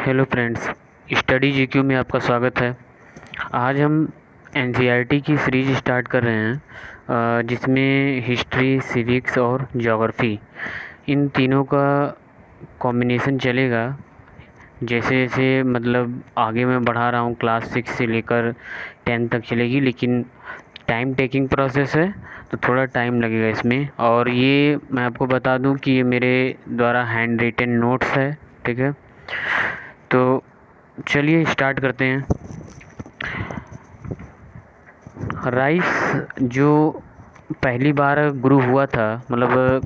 Hello friends, study GQ में आपका स्वागत है। आज हम एनसीईआरटी की सीरीज स्टार्ट कर रहे हैं, जिसमें हिस्ट्री, सिविक्स और ज्योग्राफी इन तीनों का कॉम्बिनेशन चलेगा। जैसे जैसे मतलब आगे मैं बढ़ा रहा हूँ, क्लास 6 से लेकर 10 तक चलेगी, लेकिन टाइम टेकिंग प्रोसेस है तो थोड़ा टाइम लगेगा इसमें। और ये मैं आपको बता दूं कि ये मेरे द्वारा हैंड रिटन नोट्स है, ठीक है। तो चलिए स्टार्ट करते हैं। राइस जो पहली बार ग्रो हुआ था, मतलब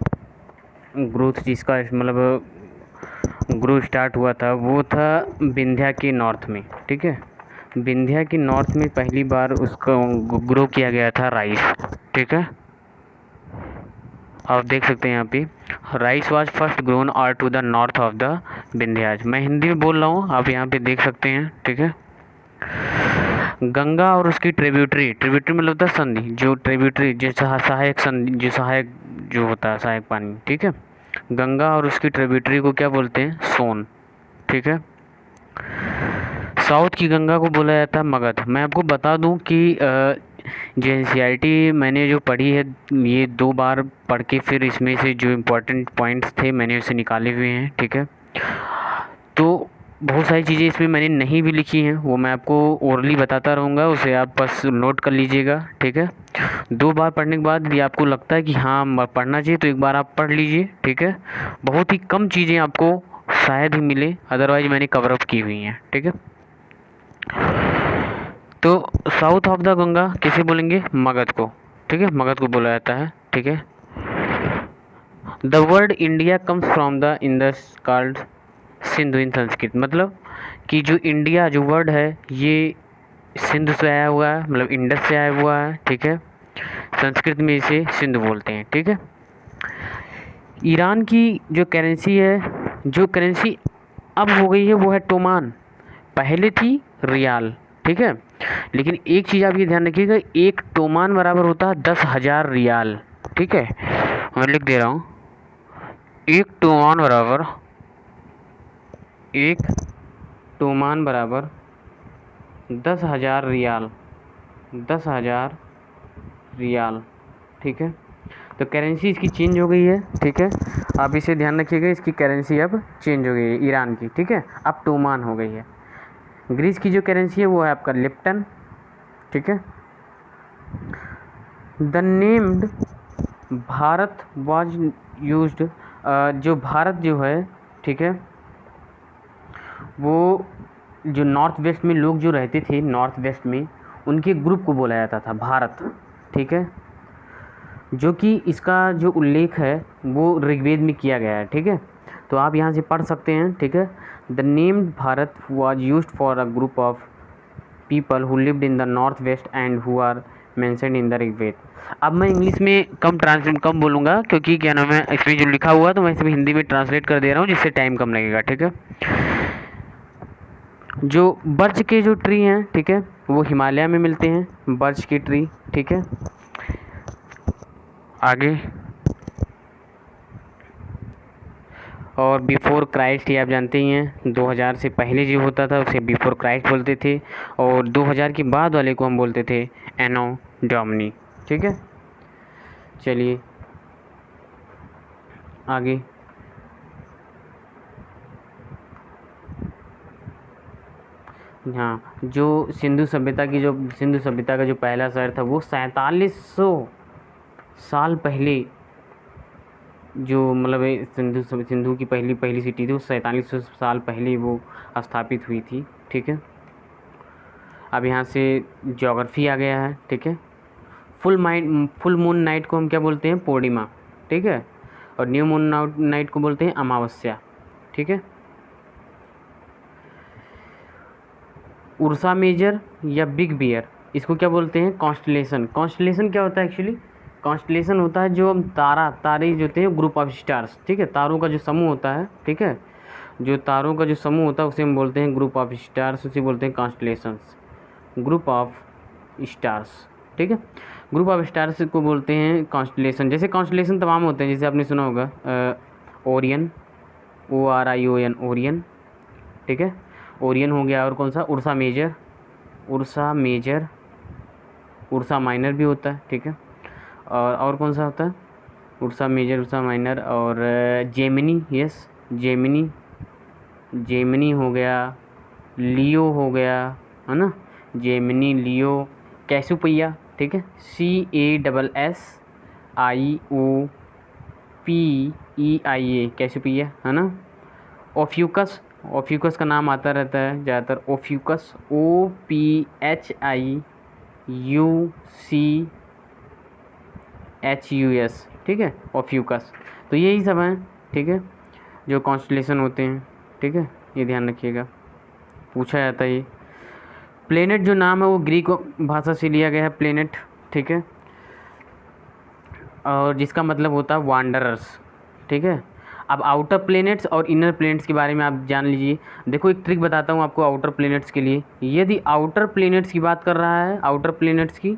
ग्रोथ जिसका मतलब ग्रो स्टार्ट हुआ था, वो था विंध्या के नॉर्थ में, ठीक है। विंध्या के नॉर्थ में पहली बार उसका ग्रो किया गया था राइस, ठीक है। आप देख सकते हैं यहाँ पे, rice was first grown are to the north of the Vindhyas. मैं हिंदी में बोल रहा हूँ, आप यहाँ पे देख सकते हैं, ठीक है। गंगा और उसकी ट्रिब्यूटरी, ट्रिब्यूटरी मतलब था संधि, जो ट्रिब्यूटरी जैसा सहायक संधि, जो सहायक जो होता है सहायक पानी, ठीक है। गंगा और उसकी ट्रिब्यूटरी को क्या बोलते हैं? सोन, ठीक है। साउथ की गंगा को बोला जाता है मगध। मैं आपको बता दूं कि जो एनसीईआरटी मैंने जो पढ़ी है, ये 2 बार पढ़ के फिर इसमें से जो इम्पोर्टेंट पॉइंट्स थे मैंने उसे निकाले हुए हैं, ठीक है। तो बहुत सारी चीज़ें इसमें मैंने नहीं भी लिखी हैं, वो मैं आपको ओरली बताता रहूँगा, उसे आप बस नोट कर लीजिएगा, ठीक है। 2 बार पढ़ने के बाद भी आपको लगता है कि हाँ पढ़ना चाहिए, तो एक बार आप पढ़ लीजिए, ठीक है। बहुत ही कम चीज़ें आपको शायद ही मिले, अदरवाइज मैंने कवर अप की हुई हैं, ठीक है। तो साउथ ऑफ द गंगा किसे बोलेंगे? मगध को, ठीक है, मगध को बोला जाता है, ठीक है। The word India comes from the Indus called Sindhu in Sanskrit. मतलब कि जो इंडिया जो वर्ड है, ये सिंधु से आया हुआ है, मतलब इंडस से आया हुआ है, ठीक है। संस्कृत में इसे सिंधु बोलते हैं, ठीक है। ईरान की जो करेंसी है, जो करेंसी अब हो गई है, वो है टोमान। पहले थी रियाल, ठीक है। लेकिन एक चीज़ आप ये ध्यान रखिएगा, एक टोमान बराबर होता है 10,000 रियाल, ठीक है। मैं लिख दे रहा हूँ, एक टोमान बराबर, एक टोमान बराबर 10,000 रियाल, 10,000 रियाल, ठीक है। तो करेंसी इसकी चेंज हो गई है, ठीक है। आप इसे ध्यान रखिएगा, इसकी करेंसी अब चेंज हो गई है ईरान की, ठीक है, अब टोमान हो गई है। ग्रीस की जो करेंसी है वो है आपका लिप्टन, ठीक है। The named Bharat was used, जो भारत जो है, ठीक है, वो जो नॉर्थ वेस्ट में लोग जो रहते थे, नॉर्थ वेस्ट में उनके ग्रुप को बोला जाता था भारत, ठीक है। जो कि इसका जो उल्लेख है वो ऋग्वेद में किया गया है, ठीक है। तो आप यहाँ से पढ़ सकते हैं, ठीक है। The name Bharat was used for a group of people who lived in the north west and who are mentioned in the Rigveda. अब मैं इंग्लिश में कम बोलूँगा, क्योंकि क्या नाम है, इसमें जो लिखा हुआ है तो मैं इसे हिंदी में ट्रांसलेट कर दे रहा हूँ, जिससे टाइम कम लगेगा, ठीक है। जो बर्च के जो ट्री हैं, ठीक है, वो हिमालय में मिलते हैं, बर्च की ट्री, ठीक है। आगे, और बिफोर क्राइस्ट, ये आप जानते ही हैं, 2000 से पहले जो होता था उसे बिफोर क्राइस्ट बोलते थे, और 2000 के बाद वाले को हम बोलते थे एनो डोमिनी, ठीक है। चलिए आगे। हाँ, जो सिंधु सभ्यता का जो पहला शहर था, वो 4700 साल पहले, जो मतलब सिंधु की पहली सिटी थी, वो 4700 साल पहले वो स्थापित हुई थी, ठीक है। अब यहाँ से ज्योग्राफी आ गया है, ठीक है। फुल मून नाइट को हम क्या बोलते हैं? पूर्णिमा, ठीक है। और न्यू मून नाइट को बोलते हैं अमावस्या, ठीक है। उर्सा मेजर या बिग बियर, इसको क्या बोलते हैं? कॉन्स्टलेशन। कॉन्स्टलेशन क्या होता है एक्चुअली? कॉन्स्टलेशन होता है जो हम तारे जो होते हैं, ग्रुप ऑफ स्टार्स, ठीक है, तारों का जो समूह होता है, ठीक है। जो तारों का जो समूह होता है उसे हम बोलते हैं ग्रुप ऑफ स्टार्स, उसे बोलते हैं कॉन्स्टलेशंस, ग्रुप ऑफ स्टार्स, ठीक है। ग्रुप ऑफ स्टार्स को बोलते हैं कॉन्स्टलेशन। जैसे कॉन्स्टलेशन तमाम होते हैं, जैसे आपने सुना होगा ओरियन, ORION, ओरियन, ठीक है। ओरियन हो गया, और कौन सा, Ursa Major, Ursa Major, Ursa Minor भी होता है, ठीक है। और कौन सा होता है, उर्सा मेजर, उर्सा माइनर, और जेमिनी, यस जेमिनी, जेमिनी हो गया, लियो हो गया, है ना, जेमिनी, लियो, कैसुपैया, ठीक है, CASSIOPEIA, कैसुपैया, है ना। ओफ्यूकस, ओफ्यूकस का नाम आता रहता है ज़्यादातर, ओफ्यूकस, OPHIUCHUS, ठीक है, ओफ्यूकस। तो यही सब हैं, ठीक है, जो कॉन्स्टलेशन होते हैं, ठीक है, ये ध्यान रखिएगा, पूछा जाता है ये। प्लेनेट जो नाम है वो ग्रीक भाषा से लिया गया है, प्लेनेट, ठीक है, और जिसका मतलब होता है वांडरर्स, ठीक है। अब आउटर प्लेनेट्स और इनर प्लेनेट्स के बारे में आप जान लीजिए। देखो एक ट्रिक बताता हूँ आपको आउटर प्लेनेट्स के लिए। यदि आउटर प्लेनेट्स की बात कर रहा है, आउटर प्लेनेट्स की,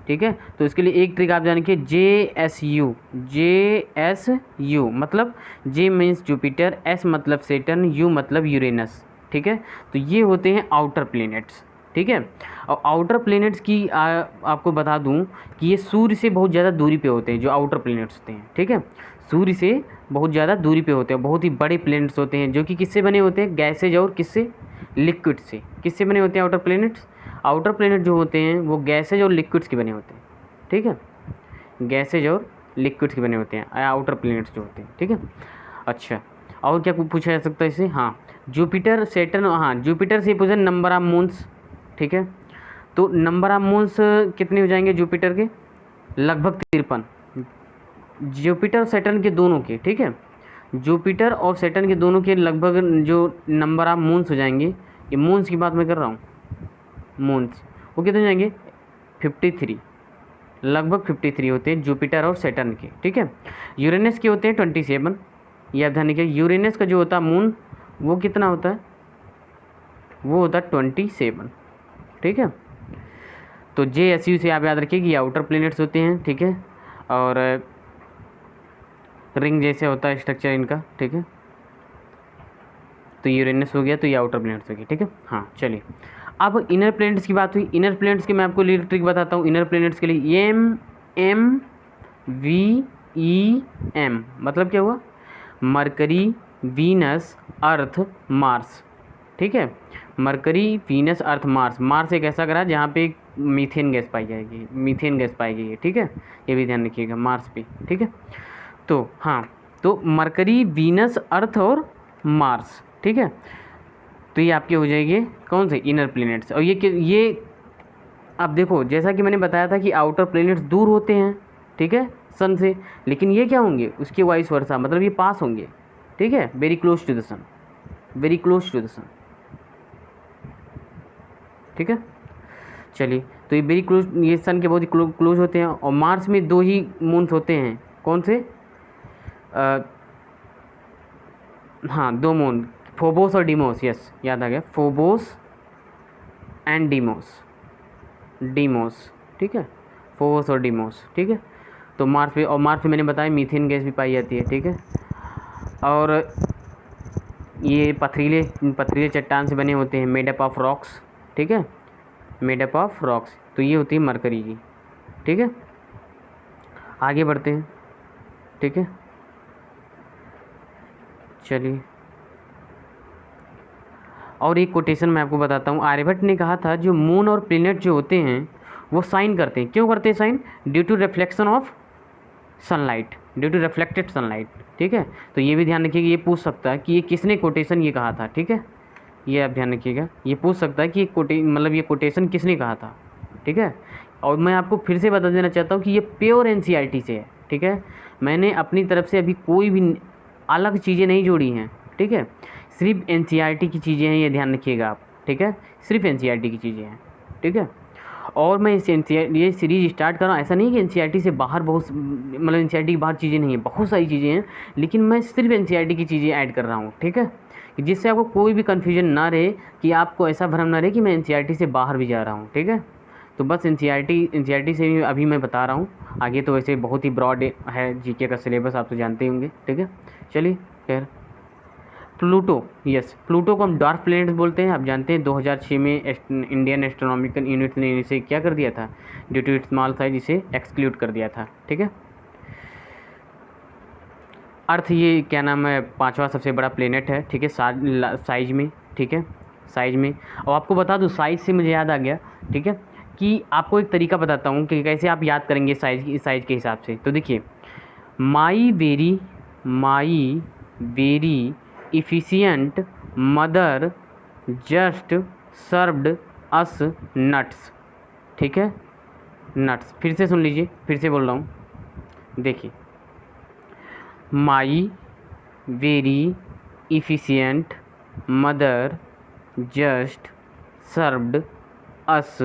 ठीक है, तो इसके लिए एक ट्रिक आप जानिए, JSU, JSU मतलब J मीन्स जुपिटर, S मतलब सेटर्न, U मतलब यूरेनस, ठीक है। तो ये होते हैं आउटर प्लेनेट्स, ठीक है। और आउटर प्लेनेट्स की आपको बता दूं कि ये सूर्य से बहुत ज़्यादा दूरी पे होते हैं, जो आउटर प्लेनेट्स होते हैं, ठीक है, सूर्य से बहुत ज़्यादा दूरी पे होते हैं, बहुत ही बड़े प्लेनेट्स होते हैं, जो कि किससे बने होते हैं, गैसेज और किससे, लिक्विड से। किससे बने होते हैं आउटर प्लेनेट्स, आउटर प्लेनेट जो होते हैं वो गैसेज और लिक्विड्स के बने होते हैं, ठीक है, गैसेज और लिक्विड्स के बने होते हैं आउटर प्लेनेट्स जो होते हैं, ठीक है। अच्छा, और क्या पूछा जा सकता है इससे, हाँ, जुपिटर, सेटर्न, हाँ, जुपिटर से पूछा नंबर ऑफ मून्स, ठीक है। तो नंबर ऑफ मून्स कितने हो जाएंगे जुपिटर के, लगभग 53, जुपिटर सैटर्न के दोनों के, ठीक है, जुपिटर और सैटर्न के दोनों के लगभग जो नंबर ऑफ मून्स हो जाएंगे, ये मून्स की बात मैं कर रहा हूँ, मून्स वो कितने हो जाएंगे, 53, लगभग 53 होते हैं जुपिटर और सैटर्न के, ठीक है। यूरेनस के होते हैं 27, ये ध्यान रखिए, यूरेनस का जो होता है मून वो कितना होता है, वो होता है 27, ठीक है। तो JSU से आप याद रखिए कि आउटर प्लेनेट्स होते हैं, ठीक है, और रिंग जैसे होता है स्ट्रक्चर इनका, ठीक है। तो यूरेनस हो गया, तो ये आउटर प्लेनेट्स हो गया, ठीक है। हाँ चलिए, अब इनर प्लेनेट्स की बात हुई, इनर प्लेनेट्स के मैं आपको लिटिल ट्रिक बताता हूँ। इनर प्लेनेट्स के लिए MMVEM मतलब क्या हुआ, मरकरी, वीनस, अर्थ, मार्स, ठीक है, mercury, Venus, Earth, Mars. Mars एक ऐसा ग्रह जहाँ पे मीथेन गैस पाई जाएगी, मीथेन गैस पाई गई है, ठीक है, ये भी ध्यान रखिएगा मार्स पे, ठीक है। तो हाँ, तो मरकरी, वीनस, अर्थ और मार्स, ठीक है, तो ये आपके हो जाएंगे कौन से, इनर प्लैनेट्स। और ये अब देखो, जैसा कि मैंने बताया था कि आउटर प्लैनेट्स दूर होते हैं, ठीक है, सन से, लेकिन ये क्या होंगे, उसके वाइस वर्सा, मतलब ये पास होंगे, ठीक है, very close to the sun, very close to the sun, ठीक है। चलिए, तो ये वेरी क्लोज, ये सन के बहुत ही क्लोज होते हैं। और मार्स में 2 ही मून्स होते हैं, कौन से, हाँ 2 मून, फोबोस और डीमोस, यस याद आ गया, फोबोस एंड डीमोस, डीमोस, ठीक है, फोबोस और डीमोस, ठीक है। तो मार्स पे, और मार्स पे मैंने बताया मीथेन गैस भी पाई जाती है, ठीक है। और ये पथरीले चट्टान से बने होते हैं, मेड अप ऑफ रॉक्स, ठीक है, मेड अप ऑफ रॉक्स। तो ये होती है मरकरी की, ठीक है। आगे बढ़ते हैं, ठीक है, चलिए। और एक कोटेशन मैं आपको बताता हूँ, आर्यभट्ट ने कहा था जो मून और प्लेनेट जो होते हैं वो साइन करते हैं, क्यों करते हैं shine, due to reflection of sunlight, due to reflected sunlight, ठीक है। तो ये भी ध्यान रखिएगा, ये पूछ सकता है कि ये किसने कोटेशन ये कहा था, ठीक है, ये आप ध्यान रखिएगा, ये पूछ सकता है कि मतलब ये कोटेशन किसने कहा था, ठीक है। और मैं आपको फिर से बता देना चाहता हूँ कि ये प्योर NCERT से है, ठीक है, मैंने अपनी तरफ से अभी कोई भी अलग चीज़ें नहीं जोड़ी हैं, ठीक है, सिर्फ NCERT की चीज़ें हैं, ये ध्यान रखिएगा आप, ठीक है, सिर्फ NCERT की चीज़ें हैं, ठीक है। और मैं इस ये सीरीज़ स्टार्ट कर रहा हूँ, ऐसा नहीं कि NCERT से बाहर बहुत, मतलब NCERT की बाहर चीज़ें नहीं है, बहुत सारी चीज़ें हैं, लेकिन मैं सिर्फ NCERT की चीज़ें ऐड कर रहा हूँ, ठीक है, जिससे आपको कोई भी कन्फ्यूजन ना रहे, कि आपको ऐसा भ्रम ना रहे कि मैं NCERT से बाहर भी जा रहा हूँ, ठीक है। तो बस NCERT से भी अभी मैं बता रहा हूँ, आगे तो वैसे बहुत ही ब्रॉड है GK का सिलेबस, आप तो जानते ही होंगे, ठीक है। चलिए खैर, प्लूटो, यस, प्लूटो को हम डार्क प्लैनेट बोलते हैं। आप जानते हैं 2006 में इंडियन एस्ट्रोनॉमिकल यूनिट ने इसे क्या कर दिया था, due to its small size इसे एक्सक्लूड कर दिया था। ठीक है, अर्थ ये क्या नाम है 5वां सबसे बड़ा प्लेनेट है। ठीक है, साइज में। ठीक है, साइज में। और आपको बता दूं, साइज से मुझे याद आ गया, ठीक है, कि आपको एक तरीका बताता हूँ कि कैसे आप याद करेंगे साइज के हिसाब से। तो देखिए, my very efficient mother just served us nuts. ठीक है, नट्स। फिर से सुन लीजिए, फिर से बोल रहा हूँ, देखिए, my very efficient mother just served us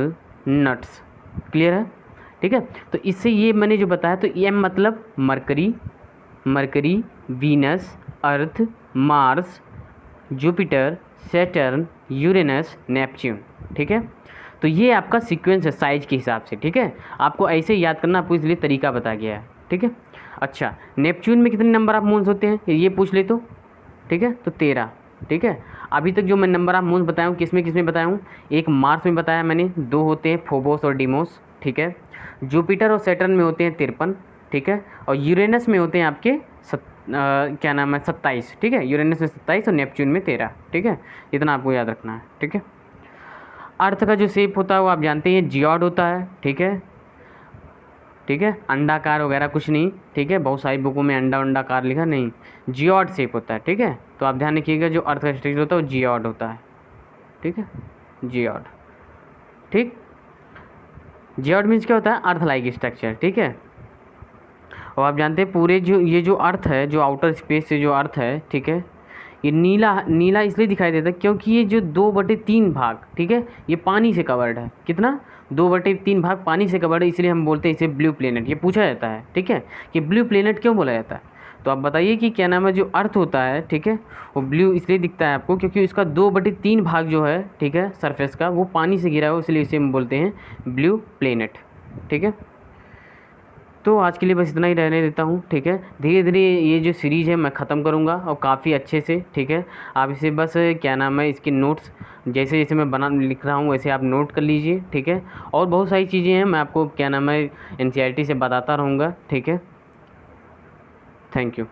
nuts. Clear है? ठीक है, तो इससे ये मैंने जो बताया, तो एम मतलब Mercury, Venus, Earth, Mars, Jupiter, Saturn, Uranus, Neptune. ठीक है, तो ये आपका सीक्वेंस है साइज के हिसाब से। ठीक है, आपको ऐसे याद करना, आपको इसलिए तरीका बताया गया है। ठीक है, अच्छा, नेपच्यून में कितने नंबर ऑफ मून्स होते हैं ये पूछ ले तो। ठीक है, तो 13। ठीक है, अभी तक जो मैं नंबर ऑफ मून्स बताया हूँ, किसमें बताया हूँ, एक मार्स में बताया मैंने, 2 होते हैं, फोबोस और डीमोस। ठीक है, जुपिटर और सैटर्न में होते हैं 53। ठीक है, और यूरेनस में होते हैं आपके क्या नाम है 27। ठीक है, यूरेनस में 27 और नेपच्यून में 13। ठीक है, इतना आपको याद रखना है। ठीक है, अर्थ का जो शेप होता है वो आप जानते हैं जियोड होता है। ठीक है, ठीक है, अंडाकार वगैरह कुछ नहीं। ठीक है, बहुत सारी बुकों में अंडाकार लिखा नहीं, जियोड शेप होता है। ठीक है, तो आप ध्यान रखिएगा, जो अर्थ का स्ट्रक्चर होता है वो जियोड होता है। ठीक है, जियोड। ठीक, जियोड मीन्स क्या होता है, अर्थ लाइक स्ट्रक्चर। ठीक है, और आप जानते हैं पूरे ये जो अर्थ है, जो आउटर स्पेस से जो अर्थ है, ठीक है, ये नीला इसलिए दिखाई देता है क्योंकि ये जो 2/3 भाग, ठीक है, ये पानी से कवर्ड है। कितना, 2/3 भाग पानी से कवर्ड है, इसलिए हम बोलते हैं इसे ब्लू प्लेनेट। ये पूछा जाता है, ठीक है, कि ब्लू प्लेनेट क्यों बोला जाता है। तो आप बताइए कि क्या नाम है, जो अर्थ होता है, ठीक है, वो ब्लू इसलिए दिखता है आपको क्योंकि इसका 2/3 भाग जो है, ठीक है, सरफेस का, वो पानी से घिरा है, इसलिए इसे हम बोलते हैं ब्लू प्लेनेट। ठीक है, तो आज के लिए बस इतना ही रहने देता हूँ। ठीक है, धीरे धीरे ये जो सीरीज़ है मैं ख़त्म करूँगा, और काफ़ी अच्छे से। ठीक है, आप इसे बस क्या नाम है, इसके नोट्स जैसे जैसे मैं लिख रहा हूँ वैसे आप नोट कर लीजिए। ठीक है, और बहुत सारी चीज़ें हैं, मैं आपको क्या नाम है NCERT से बताता रहूँगा। ठीक है, थैंक यू।